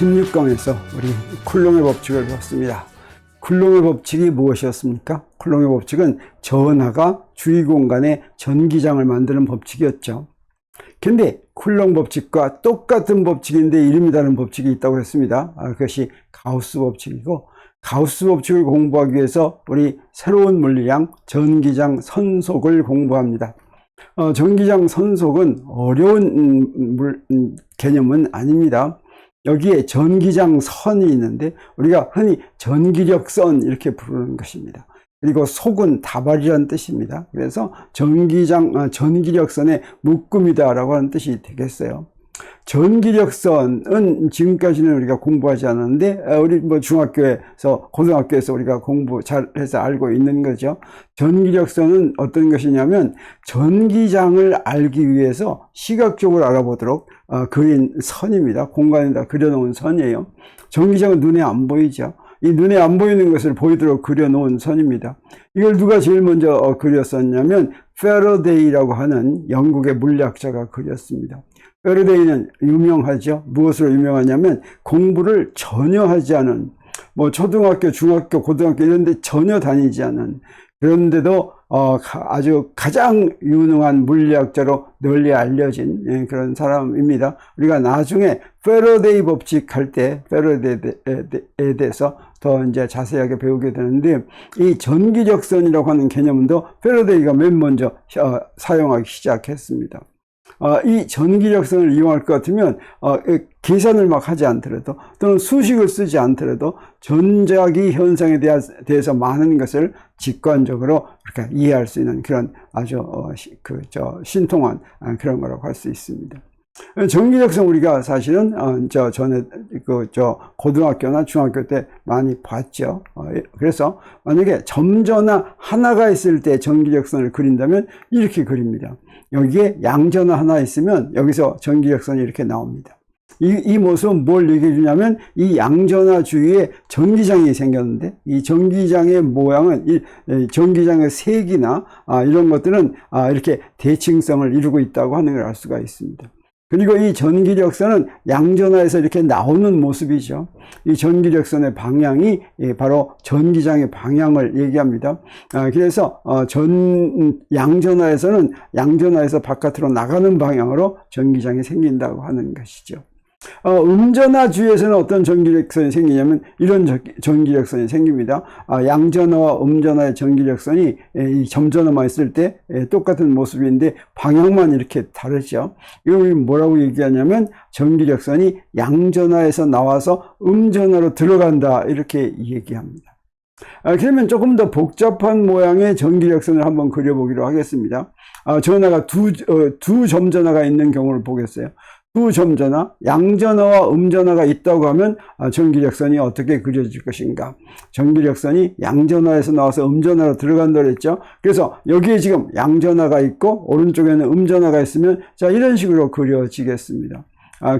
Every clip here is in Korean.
16강에서 우리 쿨롱의 법칙을 배웠습니다. 쿨롱의 법칙이 무엇이었습니까? 쿨롱의 법칙은 전하가 주위 공간에 전기장을 만드는 법칙이었죠. 근데 쿨롱 법칙과 똑같은 법칙인데 이름이 다른 법칙이 있다고 했습니다. 그것이 가우스 법칙이고, 가우스 법칙을 공부하기 위해서 우리 새로운 물리량 전기장 선속을 공부합니다. 전기장 선속은 어려운 개념은 아닙니다. 여기에 전기장 선이 있는데 우리가 흔히 전기력선 이렇게 부르는 것입니다. 그리고 속은 다발이라는 뜻입니다. 그래서 전기력선의 묶음이다라고 하는 뜻이 되겠어요. 전기력선은 지금까지는 우리가 공부하지 않았는데, 우리 중학교에서, 고등학교에서 우리가 공부 잘해서 알고 있는 거죠. 전기력선은 어떤 것이냐면, 전기장을 알기 위해서 시각적으로 알아보도록 그린 선입니다. 공간에다 그려놓은 선이에요. 전기장은 눈에 안 보이죠. 이 눈에 안 보이는 것을 보이도록 그려놓은 선입니다. 이걸 누가 제일 먼저 그렸었냐면, 패러데이라고 하는 영국의 물리학자가 그렸습니다. 패러데이는 유명하죠. 무엇으로 유명하냐면 공부를 전혀 하지 않은, 초등학교, 중학교, 고등학교 이런 데 전혀 다니지 않은, 그런데도 아주 가장 유능한 물리학자로 널리 알려진 그런 사람입니다. 우리가 나중에 패러데이 법칙 할 때 패러데이에 대해서 더 이제 자세하게 배우게 되는데, 이 전기력선이라고 하는 개념도 패러데이가 맨 먼저 사용하기 시작했습니다. 이 전기력선을 이용할 것 같으면 계산을 막 하지 않더라도, 또는 수식을 쓰지 않더라도 전자기 현상에 대해서 많은 것을 직관적으로 이렇게 이해할 수 있는 그런 아주 신통한 그런 거라고 할 수 있습니다. 전기력선 우리가 사실은 전에 고등학교나 중학교 때 많이 봤죠. 그래서 만약에 점전화 하나가 있을 때 전기력선을 그린다면 이렇게 그립니다. 여기에 양전화 하나 있으면 여기서 전기력선이 이렇게 나옵니다. 이 모습은 뭘 얘기해 주냐면, 이 양전화 주위에 전기장이 생겼는데, 이 전기장의 모양은, 이 전기장의 색이나 이런 것들은 이렇게 대칭성을 이루고 있다고 하는 걸 알 수가 있습니다. 그리고 이 전기력선은 양전화에서 이렇게 나오는 모습이죠. 이 전기력선의 방향이 바로 전기장의 방향을 얘기합니다. 그래서 양전화에서는 양전화에서 바깥으로 나가는 방향으로 전기장이 생긴다고 하는 것이죠. 음전화 주위에서는 어떤 전기력선이 생기냐면 이런 전기력선이 생깁니다. 양전화와 음전화의 전기력선이 이 점전화만 있을 때 똑같은 모습인데 방향만 이렇게 다르죠. 이걸 뭐라고 얘기하냐면, 전기력선이 양전화에서 나와서 음전화로 들어간다 이렇게 얘기합니다. 그러면 조금 더 복잡한 모양의 전기력선을 한번 그려보기로 하겠습니다. 전화가 두 점전화가 있는 경우를 보겠어요. 두 점전화, 양전화와 음전화가 있다고 하면 전기력선이 어떻게 그려질 것인가? 전기력선이 양전화에서 나와서 음전화로 들어간다고 했죠. 그래서 여기에 지금 양전화가 있고 오른쪽에는 음전화가 있으면, 자, 이런 식으로 그려지겠습니다.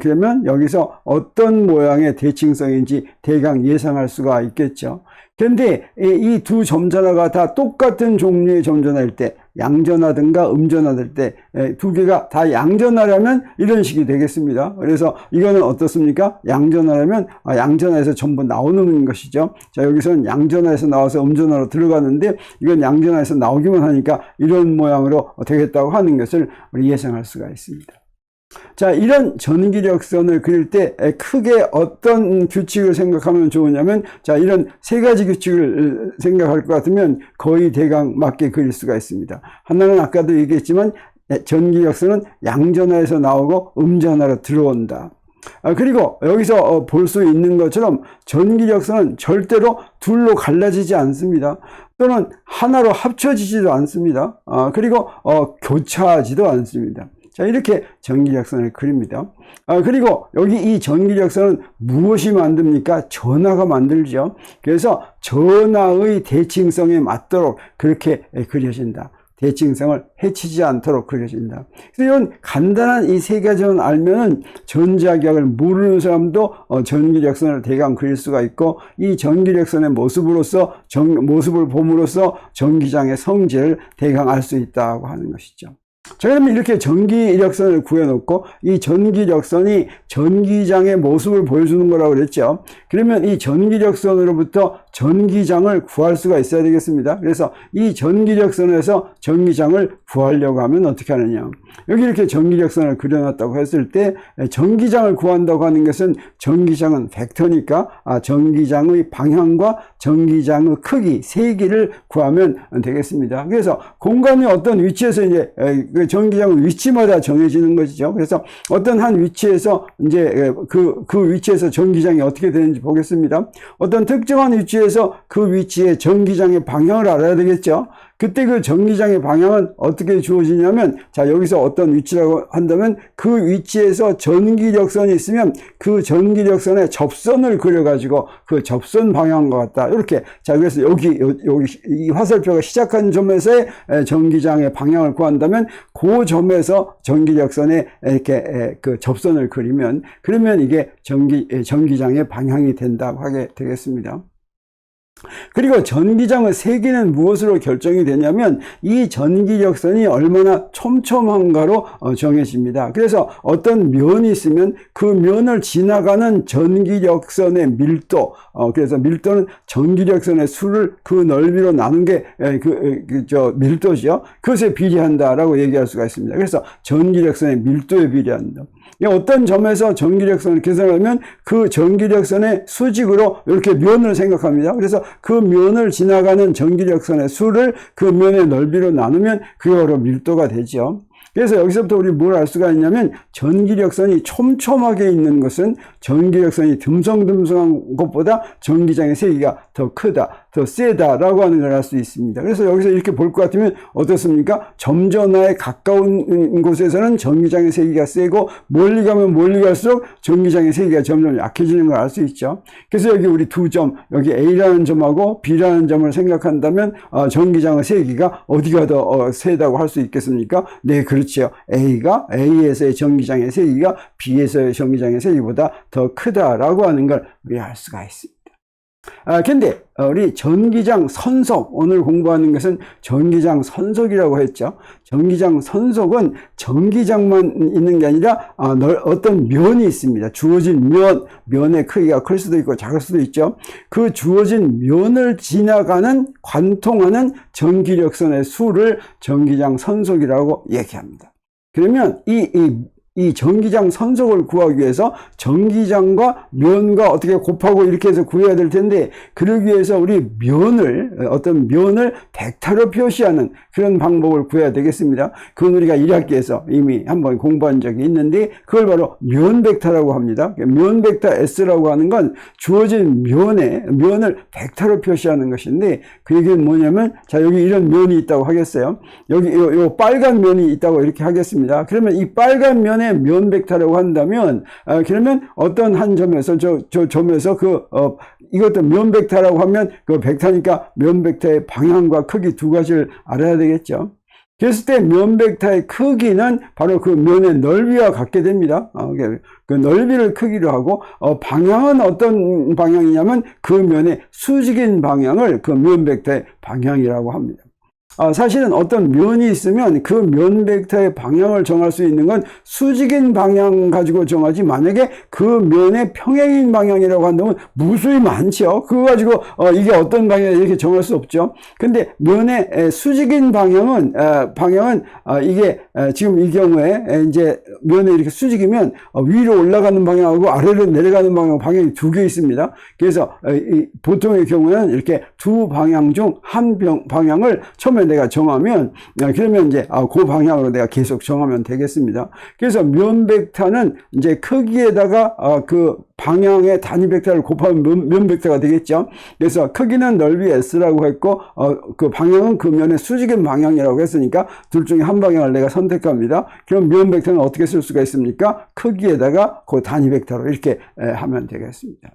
그러면 여기서 어떤 모양의 대칭성인지 대강 예상할 수가 있겠죠. 그런데 이 두 점전화가 다 똑같은 종류의 점전화일 때, 양전화든가 음전화될 때, 두 개가 다 양전화라면 이런 식이 되겠습니다. 그래서 이거는 어떻습니까? 양전화라면 양전화에서 전부 나오는 것이죠. 자, 여기서는 양전화에서 나와서 음전화로 들어가는데, 이건 양전화에서 나오기만 하니까 이런 모양으로 되겠다고 하는 것을 우리 예상할 수가 있습니다. 자, 이런 전기력선을 그릴 때 크게 어떤 규칙을 생각하면 좋으냐면, 자, 이런 세 가지 규칙을 생각할 것 같으면 거의 대강 맞게 그릴 수가 있습니다. 하나는 아까도 얘기했지만, 전기력선은 양전화에서 나오고 음전화로 들어온다. 그리고 여기서 볼 수 있는 것처럼 전기력선은 절대로 둘로 갈라지지 않습니다. 또는 하나로 합쳐지지도 않습니다. 그리고 교차하지도 않습니다. 자, 이렇게 전기력선을 그립니다. 그리고 여기 이 전기력선은 무엇이 만듭니까? 전하가 만들죠. 그래서 전하의 대칭성에 맞도록 그렇게 그려진다. 대칭성을 해치지 않도록 그려진다. 그래서 이런 간단한 이 세 가지만 알면은 전자기학을 모르는 사람도 전기력선을 대강 그릴 수가 있고, 이 전기력선의 모습을 봄으로써 전기장의 성질을 대강 알 수 있다고 하는 것이죠. 자, 그러면 이렇게 전기 이력선을 구해놓고 이 전기 이력선이 전기장의 모습을 보여주는 거라고 그랬죠. 그러면 이 전기 이력선으로부터 전기장을 구할 수가 있어야 되겠습니다. 그래서 이 전기 이력선에서 전기장을 구하려고 하면 어떻게 하느냐. 여기 이렇게 전기 이력선을 그려놨다고 했을 때 전기장을 구한다고 하는 것은 전기장은 벡터니까 전기장의 방향과 전기장의 크기, 세기를 구하면 되겠습니다. 그래서 공간이 어떤 위치에서 이제 전기장의 위치마다 정해지는 것이죠. 그래서 어떤 한 위치에서 이제 그 위치에서 전기장이 어떻게 되는지 보겠습니다. 어떤 특정한 위치에서 그 위치의 전기장의 방향을 알아야 되겠죠. 그때 그 전기장의 방향은 어떻게 주어지냐면, 자, 여기서 어떤 위치라고 한다면 그 위치에서 전기력선이 있으면 그 전기력선에 접선을 그려가지고 그 접선 방향과 같다. 이렇게. 자, 그래서 여기 이 화살표가 시작한 점에서의 전기장의 방향을 구한다면 그 점에서 전기력선에 이렇게 그 접선을 그리면, 그러면 이게 전기장의 방향이 된다고 하게 되겠습니다. 그리고 전기장의 세기는 무엇으로 결정이 되냐면 이 전기력선이 얼마나 촘촘한가로 정해집니다. 그래서 어떤 면이 있으면 그 면을 지나가는 전기력선의 밀도, 그래서 밀도는 전기력선의 수를 그 넓이로 나눈 게 밀도죠. 그것에 비례한다라고 얘기할 수가 있습니다. 그래서 전기력선의 밀도에 비례한다. 어떤 점에서 전기력선을 계산하면 그 전기력선의 수직으로 이렇게 면을 생각합니다. 그래서 그 면을 지나가는 전기력선의 수를 그 면의 넓이로 나누면 그게 바로 밀도가 되죠. 그래서 여기서부터 우리 뭘 알 수가 있냐면 전기력선이 촘촘하게 있는 것은 전기력선이 듬성듬성한 것보다 전기장의 세기가 더 크다, 더 세다라고 하는 걸 알 수 있습니다. 그래서 여기서 이렇게 볼 것 같으면 어떻습니까? 점전화에 가까운 곳에서는 전기장의 세기가 세고 멀리 가면 멀리 갈수록 전기장의 세기가 점점 약해지는 걸 알 수 있죠. 그래서 여기 우리 두 점, 여기 A라는 점하고 B라는 점을 생각한다면 전기장의 세기가 어디가 더 세다고 할 수 있겠습니까? 네, 그렇죠. A에서의 전기장의 세기가 B에서의 전기장의 세기보다 더 크다라고 하는 걸 우리 알 수가 있습니다. 근데 우리 전기장 선속, 오늘 공부하는 것은 전기장 선속이라고 했죠. 전기장 선속은 전기장만 있는 게 아니라 어떤 면이 있습니다. 주어진 면의 크기가 클 수도 있고 작을 수도 있죠. 그 주어진 면을 지나가는 관통하는 전기력선의 수를 전기장 선속이라고 얘기합니다. 그러면 이 전기장 선속을 구하기 위해서 전기장과 면과 어떻게 곱하고 이렇게 해서 구해야 될 텐데, 그러기 위해서 우리 어떤 면을 벡터로 표시하는 그런 방법을 구해야 되겠습니다. 그건 우리가 1학기에서 이미 한번 공부한 적이 있는데, 그걸 바로 면 벡터라고 합니다. 면 벡터 S라고 하는 건 주어진 면을 벡터로 표시하는 것인데, 그 얘기는 뭐냐면, 자, 여기 이런 면이 있다고 하겠어요. 여기 요 빨간 면이 있다고 이렇게 하겠습니다. 그러면 이 빨간 면의 면 벡터라고 한다면, 그러면 어떤 한 점에서 저 점에서 이것도 면 벡터라고 하면 그 벡터니까 면 벡터의 방향과 크기 두 가지를 알아야 되겠죠. 그랬을 때 면 벡터의 크기는 바로 그 면의 넓이와 같게 됩니다. 그 넓이를 크기로 하고, 방향은 어떤 방향이냐면 그 면의 수직인 방향을 그 면 벡터의 방향이라고 합니다. 사실은 어떤 면이 있으면 그 면 벡터의 방향을 정할 수 있는 건 수직인 방향 가지고 정하지, 만약에 그 면의 평행인 방향이라고 한다면 무수히 많죠. 그거 가지고 이게 어떤 방향이 이렇게 정할 수 없죠. 근데 면의 수직인 방향은 이게 지금 이 경우에 이제 면에 이렇게 수직이면 위로 올라가는 방향하고 아래로 내려가는 방향이 두 개 있습니다. 그래서 보통의 경우에는 이렇게 두 방향 중 한 방향을 처음에 내가 정하면, 그러면 이제 그 방향으로 내가 계속 정하면 되겠습니다. 그래서 면 벡터는 이제 크기에다가 그 방향의 단위 벡터를 곱하면 면 벡터가 되겠죠. 그래서 크기는 넓이 S라고 했고, 그 방향은 그 면의 수직인 방향이라고 했으니까 둘 중에 한 방향을 내가 선택합니다. 그럼 면 벡터는 어떻게 쓸 수가 있습니까? 크기에다가 그 단위 벡터로 이렇게 하면 되겠습니다.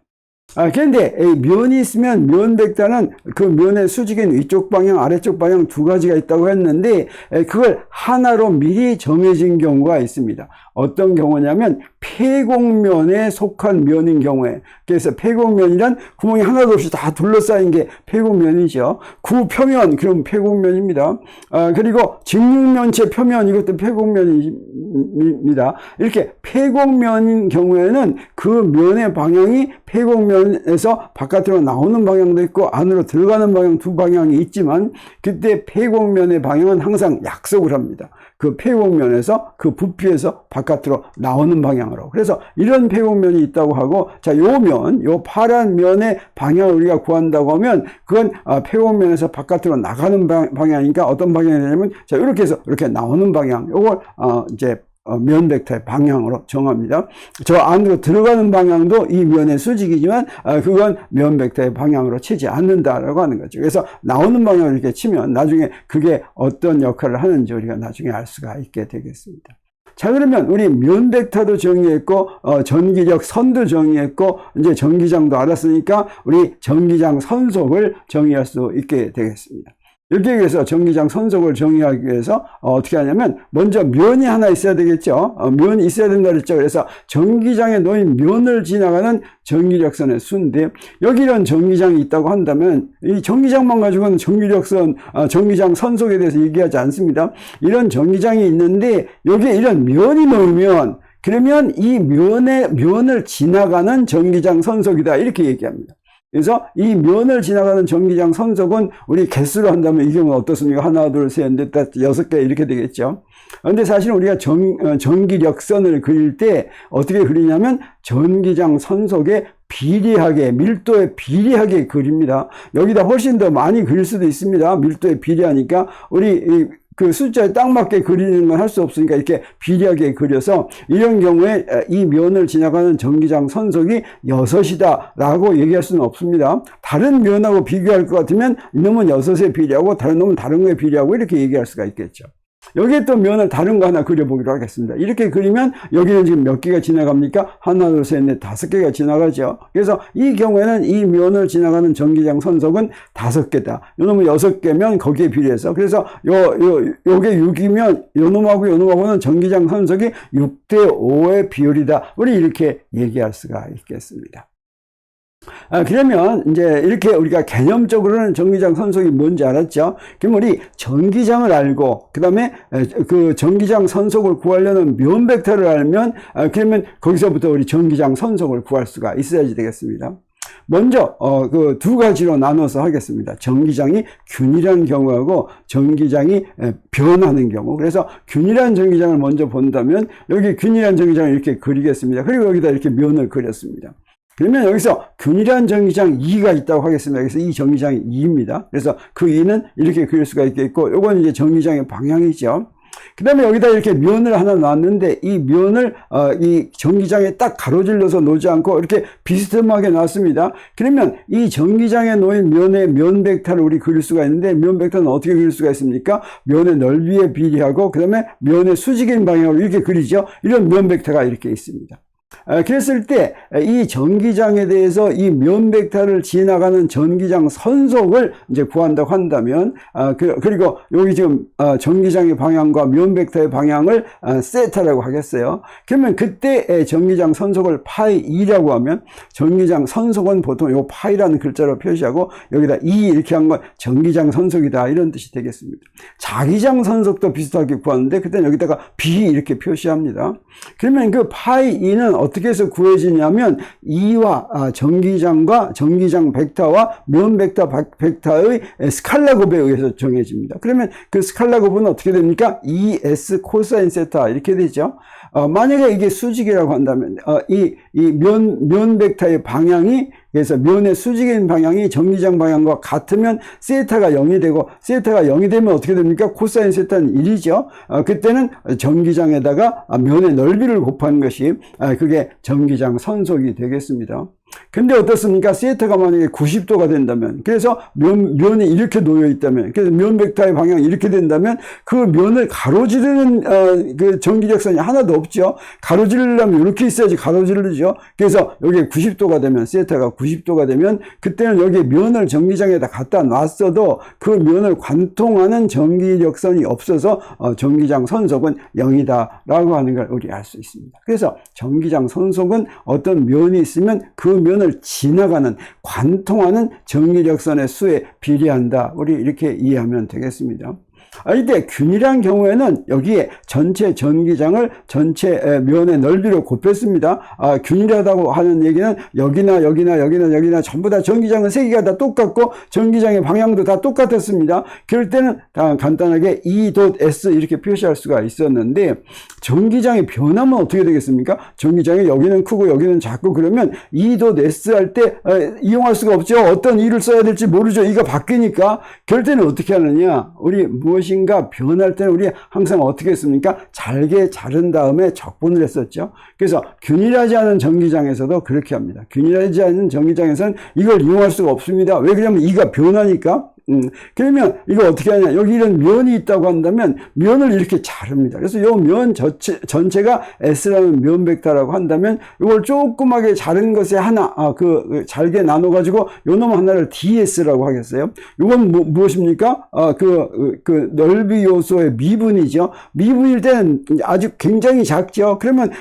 그런데 면이 있으면 면 벡터는 그 면의 수직인 위쪽 방향, 아래쪽 방향 두 가지가 있다고 했는데, 그걸 하나로 미리 정해진 경우가 있습니다. 어떤 경우냐면 폐곡면에 속한 면인 경우에, 그래서 폐곡면이란 구멍이 하나도 없이 다 둘러싸인 게 폐곡면이죠. 구표면, 그럼 폐곡면입니다. 그리고 직육면체 표면, 이것도 폐곡면입니다. 이렇게 폐곡면인 경우에는 그 면의 방향이 폐곡면에서 바깥으로 나오는 방향도 있고 안으로 들어가는 방향, 두 방향이 있지만, 그때 폐곡면의 방향은 항상 약속을 합니다. 그 폐곡면에서, 그 부피에서 바깥으로 나오는 방향으로. 그래서 이런 폐곡면이 있다고 하고, 자, 요 면, 요 파란 면의 방향을 우리가 구한다고 하면, 그건 폐곡면에서 바깥으로 나가는 방향이니까 어떤 방향이 되냐면, 자, 이렇게 해서 이렇게 나오는 방향, 요걸 이제 면 벡터의 방향으로 정합니다. 저 안으로 들어가는 방향도 이 면의 수직이지만 그건 면 벡터의 방향으로 치지 않는다라고 하는 거죠. 그래서 나오는 방향을 이렇게 치면 나중에 그게 어떤 역할을 하는지 우리가 나중에 알 수가 있게 되겠습니다. 자, 그러면 우리 면 벡터도 정의했고 전기적 선도 정의했고 이제 전기장도 알았으니까 우리 전기장 선속을 정의할 수 있게 되겠습니다. 여기에 의해서 전기장 선속을 정의하기 위해서 어떻게 하냐면 먼저 면이 하나 있어야 되겠죠. 면이 있어야 된다 그랬죠. 그래서 전기장에 놓인 면을 지나가는 전기력선의 수인데 여기 이런 전기장이 있다고 한다면 이 전기장만 가지고는 전기장 선속에 대해서 얘기하지 않습니다. 이런 전기장이 있는데 여기에 이런 면이 놓이면 그러면 이 면을 지나가는 전기장 선속이다 이렇게 얘기합니다. 그래서 이 면을 지나가는 전기장 선속은 우리 개수로 한다면 이 경우는 어떻습니까? 하나, 둘, 셋, 넷, 다섯, 6개 이렇게 되겠죠. 그런데 사실 우리가 전기력선을 그릴 때 어떻게 그리냐면 전기장 선속에 비례하게, 밀도에 비례하게 그립니다. 여기다 훨씬 더 많이 그릴 수도 있습니다. 밀도에 비례하니까 우리 그 숫자에 딱 맞게 그리는 건 할 수 없으니까 이렇게 비례하게 그려서 이런 경우에 이 면을 지나가는 전기장 선속이 6이다 라고 얘기할 수는 없습니다. 다른 면하고 비교할 것 같으면 이놈은 6에 비례하고 다른 놈은 다른 거에 비례하고 이렇게 얘기할 수가 있겠죠. 여기에 또 면을 다른 거 하나 그려보기로 하겠습니다. 이렇게 그리면 여기는 지금 몇 개가 지나갑니까? 하나, 둘, 셋, 넷, 5개가 지나가죠. 그래서 이 경우에는 이 면을 지나가는 전기장 선속은 5개다. 요놈은 6개면 거기에 비례해서. 그래서 요게 6이면 요놈하고는 전기장 선속이 6대5의 비율이다. 우리 이렇게 얘기할 수가 있겠습니다. 그러면 이제 이렇게 우리가 개념적으로는 전기장 선속이 뭔지 알았죠? 그럼 우리 전기장을 알고 그 다음에 그 전기장 선속을 구하려는 면 벡터를 알면 그러면 거기서부터 우리 전기장 선속을 구할 수가 있어야지 되겠습니다. 먼저 그 두 가지로 나눠서 하겠습니다. 전기장이 균일한 경우하고 전기장이 변하는 경우. 그래서 균일한 전기장을 먼저 본다면 여기 균일한 전기장을 이렇게 그리겠습니다. 그리고 여기다 이렇게 면을 그렸습니다. 그러면 여기서 균일한 전기장 2가 있다고 하겠습니다. 그래서 이 전기장이 2입니다. 그래서 그 2는 이렇게 그릴 수가 있겠고, 요건 이제 전기장의 방향이죠. 그 다음에 여기다 이렇게 면을 하나 놨는데, 이 면을, 이 전기장에 딱 가로질러서 놓지 않고 이렇게 비스듬하게 놨습니다. 그러면 이 전기장에 놓인 면의 면 벡터를 우리 그릴 수가 있는데, 면 벡터는 어떻게 그릴 수가 있습니까? 면의 넓이에 비례하고, 그 다음에 면의 수직인 방향으로 이렇게 그리죠. 이런 면 벡터가 이렇게 있습니다. 그랬을 때 이 전기장에 대해서 이 면 벡터를 지나가는 전기장 선속을 이제 구한다고 한다면 그리고 여기 지금 전기장의 방향과 면 벡터의 방향을 세타라고 하겠어요. 그러면 그때 전기장 선속을 파이 2라고 하면 전기장 선속은 보통 요 파이라는 글자로 표시하고 여기다 2 이렇게 한 건 전기장 선속이다 이런 뜻이 되겠습니다. 자기장 선속도 비슷하게 구하는데 그때는 여기다가 B 이렇게 표시합니다. 그러면 그 파이 2는 어떻게 해서 구해지냐면 2와 전기장과 전기장 벡터와 면 벡터 벡터의 스칼라 곱에 의해서 정해집니다. 그러면 그 스칼라 곱은 어떻게 됩니까? 2s 코사인 세타 이렇게 되죠. 만약에 이게 수직이라고 한다면 이 면 벡터의 방향이 그래서 면의 수직인 방향이 전기장 방향과 같으면 세타가 0이 되고 세타가 0이 되면 어떻게 됩니까? 코사인 세타는 1이죠. 그때는 전기장에다가 면의 넓이를 곱한 것이 그게 전기장 선속이 되겠습니다. 근데 어떻습니까? 시에타가 만약에 90도가 된다면, 그래서 면이 이렇게 놓여 있다면, 그래서 면 벡터의 방향이 이렇게 된다면, 그 면을 가로지르는, 그 전기력선이 하나도 없죠. 가로지르려면 이렇게 있어야지 가로지르죠. 그래서 여기에 90도가 되면, 시에타가 90도가 되면, 그때는 여기에 면을 전기장에다 갖다 놨어도 그 면을 관통하는 전기력선이 없어서, 전기장 선속은 0이다라고 하는 걸 우리 알 수 있습니다. 그래서 전기장 선속은 어떤 면이 있으면 그 면을 지나가는, 관통하는 전기력선의 수에 비례한다. 우리 이렇게 이해하면 되겠습니다. 이때 균일한 경우에는 여기에 전체 전기장을 전체 면의 넓이로 곱했습니다. 균일하다고 하는 얘기는 여기나 전부 다 전기장은 세 개가 다 똑같고 전기장의 방향도 다 똑같았습니다. 그럴 때는 간단하게 E.S 이렇게 표시할 수가 있었는데, 전기장이 변하면 어떻게 되겠습니까? 전기장이 여기는 크고 여기는 작고 그러면 E.S 할 때 이용할 수가 없죠. 어떤 E를 써야 될지 모르죠. E가 바뀌니까. 그럴 때는 어떻게 하느냐? 우리 무엇인가 변할 때는 우리 항상 어떻게 했습니까? 잘게 자른 다음에 적분을 했었죠. 그래서 균일하지 않은 전기장에서도 그렇게 합니다. 균일하지 않은 전기장에서는 이걸 이용할 수가 없습니다. 왜 그러냐면 E가 변하니까. 그러면 이거 어떻게 하냐? 여기 이런 면이 있다고 한다면 면을 이렇게 자릅니다. 그래서 이 면 전체가 S라는 면 벡터라고 한다면 이걸 조그맣게 자른 것에 하나, 잘게 나눠가지고 요 놈 하나를 DS라고 하겠어요. 이건 무엇입니까? 그 넓이 요소의 미분이죠. 미분일 때는 아주 굉장히 작죠. 그러면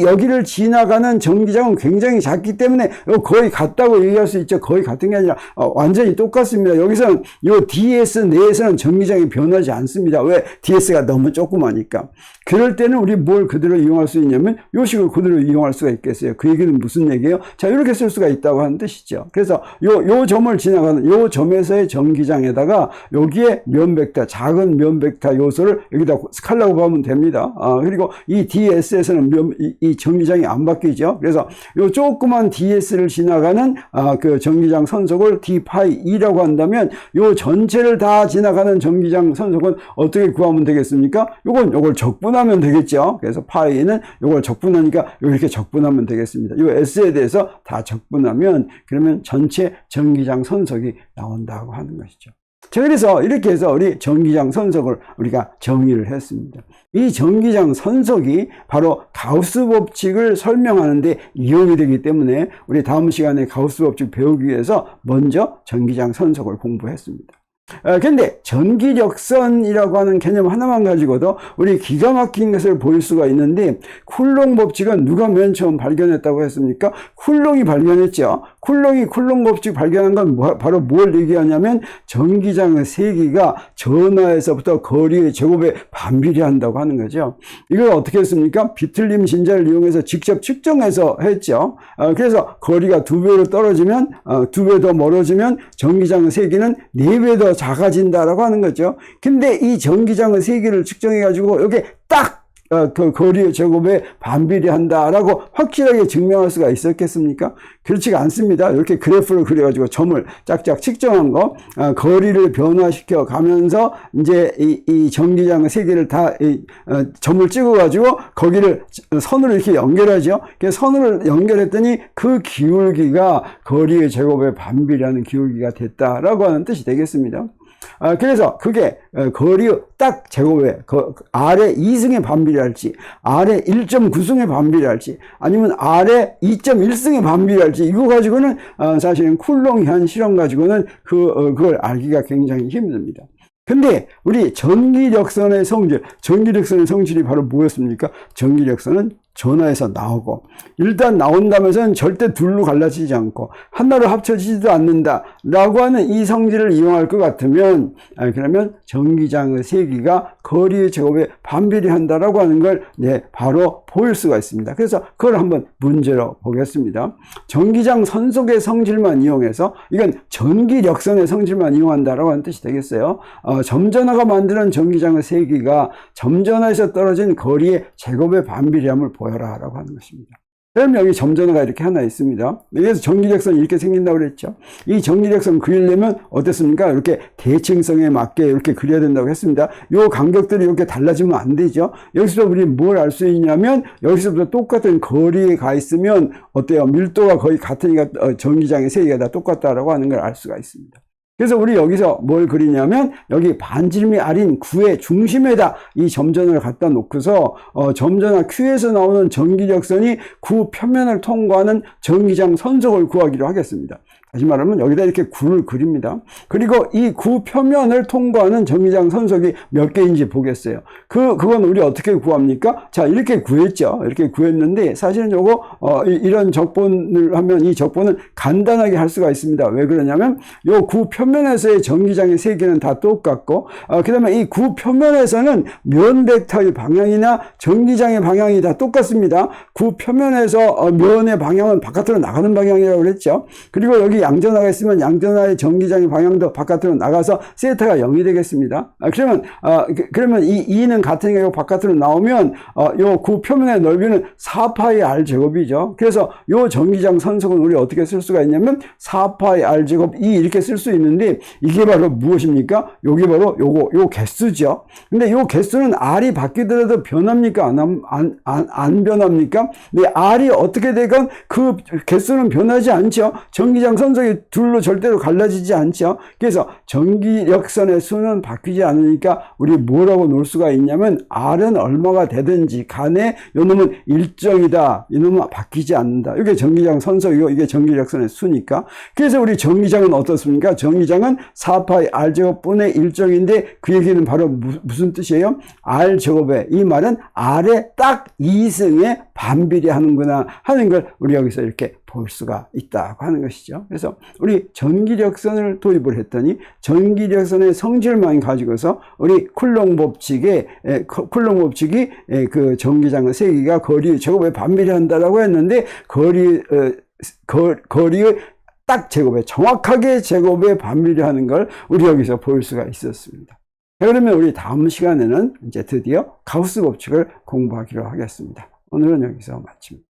여기를 지나가는 전기장은 굉장히 작기 때문에 거의 같다고 얘기할 수 있죠. 거의 같은 게 아니라 완전히 똑같습니다. 여기서 이 DS 내에서는 전기장이 변하지 않습니다. 왜? DS가 너무 조그마니까. 그럴 때는 우리 뭘 그대로 이용할 수 있냐면 이 식을 그대로 이용할 수가 있겠어요. 그 얘기는 무슨 얘기예요? 자, 이렇게 쓸 수가 있다고 하는 뜻이죠. 그래서 요 점을 지나가는 요 점에서의 전기장에다가 여기에 면 벡터, 작은 면 벡터 요소를 여기다 스칼라고 보면 됩니다. 그리고 이 DS에서는 이 전기장이 안 바뀌죠. 그래서 요 조그만 DS를 지나가는 그 전기장 선속을 D-E라고 한다면 요 전체를 다 지나가는 전기장 선속은 어떻게 구하면 되겠습니까? 요걸 적분하면 되겠죠. 그래서 파이는 요걸 적분하니까 이렇게 적분하면 되겠습니다. 요 S에 대해서 다 적분하면 그러면 전체 전기장 선속이 나온다고 하는 것이죠. 자, 그래서 이렇게 해서 우리 전기장 선속을 우리가 정의를 했습니다. 이 전기장 선속이 바로 가우스 법칙을 설명하는 데 이용이 되기 때문에 우리 다음 시간에 가우스 법칙 배우기 위해서 먼저 전기장 선속을 공부했습니다. 근데 전기력선이라고 하는 개념 하나만 가지고도 우리 기가 막힌 것을 보일 수가 있는데, 쿨롱 법칙은 누가 맨 처음 발견했다고 했습니까? 쿨롱이 발견했죠. 쿨롱 법칙 발견한 건 바로 뭘 얘기하냐면 전기장의 세기가 전하에서부터 거리의 제곱에 반비례한다고 하는 거죠. 이걸 어떻게 했습니까? 비틀림 진자를 이용해서 직접 측정해서 했죠. 그래서 거리가 2배로 떨어지면 2배 더 멀어지면 전기장의 세기는 4배 더 작아진다라고 하는 거죠. 근데 이 전기장의 세기를 측정해 가지고 여기 딱 그 거리의 제곱에 반비례한다라고 확실하게 증명할 수가 있었겠습니까? 그렇지가 않습니다. 이렇게 그래프를 그려가지고 점을 짝짝 측정한 거, 거리를 변화시켜 가면서 이제 이 전기장의 세기를 다 점을 찍어가지고 거기를 선으로 이렇게 연결하죠. 그래서 선으로 연결했더니 그 기울기가 거리의 제곱에 반비례하는 기울기가 됐다라고 하는 뜻이 되겠습니다. 그래서 그게 거리의 딱 제곱에 아래 2승에 반비례할지, 아래 1.9승에 반비례할지, 아니면 아래 2.1승에 반비례할지, 이거 가지고는 사실은 쿨롱 현 실험 가지고는 그걸 알기가 굉장히 힘듭니다. 근데 우리 전기력선의 성질이 바로 뭐였습니까? 전기력선은 전하에서 나오고, 일단 나온다면서는 절대 둘로 갈라지지 않고 하나로 합쳐지지도 않는다 라고 하는 이 성질을 이용할 것 같으면, 그러면 전기장의 세기가 거리의 제곱에 반비례한다라고 하는 걸 바로 보일 수가 있습니다. 그래서 그걸 한번 문제로 보겠습니다. 전기장 선속의 성질만 이용해서, 이건 전기력선의 성질만 이용한다라고 하는 뜻이 되겠어요. 점전하가 만드는 전기장의 세기가 점전하에서 떨어진 거리의 제곱에 반비례함을 보여라 라고 하는 것입니다. 그럼 여기 점전화가 이렇게 하나 있습니다. 그래서 전기력선이 이렇게 생긴다고 그랬죠. 이 전기력선 그리려면 어떻습니까? 이렇게 대칭성에 맞게 이렇게 그려야 된다고 했습니다. 요 간격들이 이렇게 달라지면 안 되죠. 여기서 우리 뭘 알 수 있냐면 여기서부터 똑같은 거리에 가 있으면 어때요? 밀도가 거의 같으니까 전기장의 세기가 다 똑같다라고 하는 걸 알 수가 있습니다. 그래서 우리 여기서 뭘 그리냐면 여기 반지름이 R인 구의 중심에다 이 점전을 갖다 놓고서 점전화 Q에서 나오는 전기력선이 구 표면을 통과하는 전기장 선속을 구하기로 하겠습니다. 다시 말하면 여기다 이렇게 구를 그립니다. 그리고 이 구 표면을 통과하는 전기장 선속이 몇 개인지 보겠어요. 그건 우리 어떻게 구합니까? 자, 이렇게 구했죠. 이렇게 구했는데 사실은 요거 이런 적분을 하면 이 적분은 간단하게 할 수가 있습니다. 왜 그러냐면 요 구 표면에서의 전기장의 세기는 다 똑같고 그다음에 이 구 표면에서는 면 벡터의 방향이나 전기장의 방향이 다 똑같습니다. 구 표면에서 면의 방향은 바깥으로 나가는 방향이라고 그랬죠. 그리고 여기 양전화가 있으면 양전화의 전기장의 방향도 바깥으로 나가서 세타가 0이 되겠습니다. 그러면 이 2는 같으니까 요 바깥으로 나오면 요 구 표면의 넓이는 4파이 R 제곱이죠. 그래서 요 전기장 선속은 우리 어떻게 쓸 수가 있냐면 4파이 R 제곱 2 이렇게 쓸 수 있는데 이게 바로 무엇입니까? 요게 바로 요 개수죠. 근데 요 개수는 R이 바뀌더라도 변합니까? 안 변합니까? 근데 R이 어떻게 되건 그 개수는 변하지 않죠. 전기장 선속이 둘로 절대로 갈라지지 않죠. 그래서 전기력선의 수는 바뀌지 않으니까 우리 뭐라고 놓을 수가 있냐면 R은 얼마가 되든지 간에 요놈은 일정이다. 이놈은 바뀌지 않는다. 이게 전기장 선속이고 이게 전기력선의 수니까. 그래서 우리 전기장은 어떻습니까? 전기장은 4파이 R제곱분의 일정인데 그 얘기는 바로 무슨 뜻이에요? R제곱에 이 말은 R의 딱 2승에 반비례하는구나 하는 걸 우리 여기서 이렇게 볼 수가 있다고 하는 것이죠. 그래서 우리 전기력선을 도입을 했더니 전기력선의 성질만 가지고서 우리 쿨롱 법칙이 그 전기장의 세기가 거리 제곱에 반비례한다라고 했는데 거리의 딱 제곱에 정확하게 제곱에 반비례하는 걸 우리 여기서 볼 수가 있었습니다. 그러면 우리 다음 시간에는 이제 드디어 가우스 법칙을 공부하기로 하겠습니다. 오늘은 여기서 마칩니다.